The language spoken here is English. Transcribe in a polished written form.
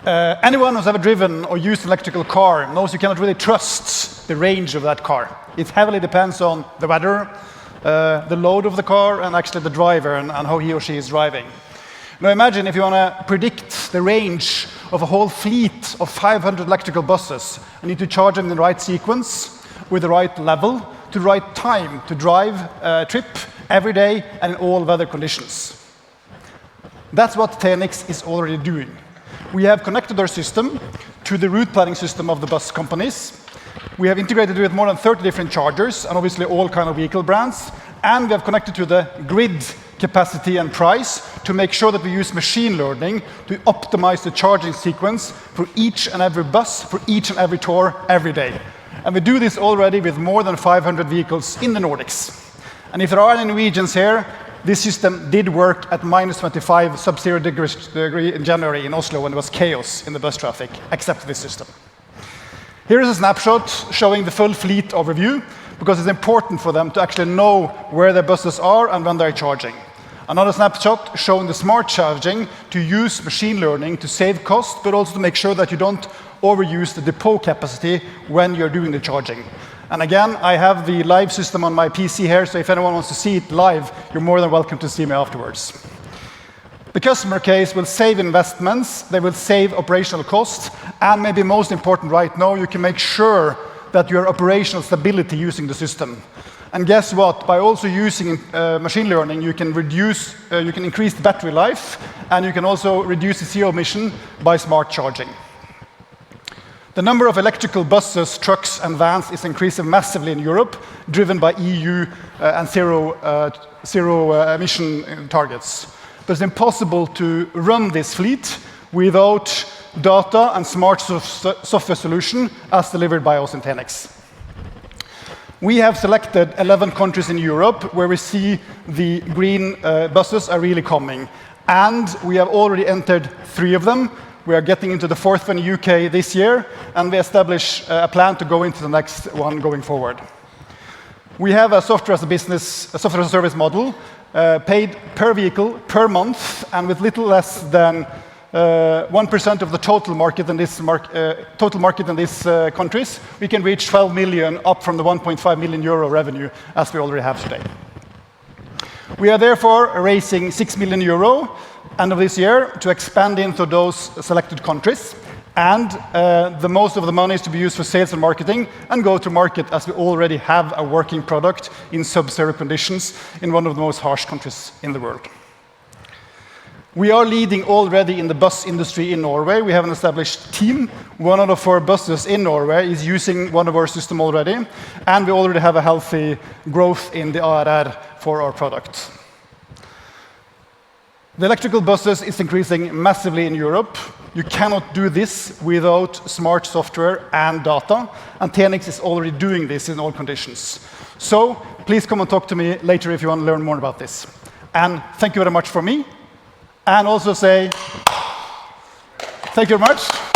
Anyone who's ever driven or used an electrical car knows you cannot really trust the range of that car. It heavily depends on the weather, the load of the car, and actually the driver and how he or she is driving. Now imagine if you want to predict the range of a whole fleet of 500 electrical buses. You need to charge them in the right sequence, with the right level, to the right time to drive a trip every day and in all weather conditions. That's what Tenix is already doing. We have connected our system to the route planning system of the bus companies. We have integrated with more than 30 different chargers, and obviously all kind of vehicle brands. And we have connected to the grid capacity and price to make sure that we use machine learning to optimize the charging sequence for each and every bus, for each and every tour, every day. And we do this already with more than 500 vehicles in the Nordics. And if there are any Norwegians here, this system did work at -25 sub-zero degree in January in Oslo when there was chaos in the bus traffic, except this system. Here is a snapshot showing the full fleet overview, because it's important for them to actually know where their buses are and when they're charging. Another snapshot showing the smart charging to use machine learning to save cost, but also to make sure that you don't overuse the depot capacity when you're doing the charging. And again, I have the live system on my PC here, so if anyone wants to see it live, you're more than welcome to see me afterwards. The customer case will save investments, they will save operational costs, and maybe most important right now, you can make sure that you have operational stability using the system. And guess what? By also using machine learning, you can increase the battery life, and you can also reduce the CO emission by smart charging. The number of electrical buses, trucks, and vans is increasing massively in Europe, driven by EU and zero emission targets. But it's impossible to run this fleet without data and smart software solution as delivered by us in Tenix. We have selected 11 countries in Europe where we see the green buses are really coming. And we have already entered 3 of them. We are getting into the 4th one in UK this year, and we establish a plan to go into the next one going forward. We have a software as a service model, paid per vehicle, per month, and with little less than 1% of the total market in these countries, we can reach 12 million, up from the 1.5 million euro revenue as we already have today. We are therefore raising 6 million euro end of this year to expand into those selected countries, and the most of the money is to be used for sales and marketing and go to market, as we already have a working product in sub-zero conditions in one of the most harsh countries in the world. We are leading already in the bus industry in Norway. We have an established team. 1 out of 4 buses in Norway is using one of our systems already, and we already have a healthy growth in the ARR for our product. The electrical buses is increasing massively in Europe. You cannot do this without smart software and data, and Tenix is already doing this in all conditions. So please come and talk to me later if you want to learn more about this. And thank you very much for me. And also say, thank you very much.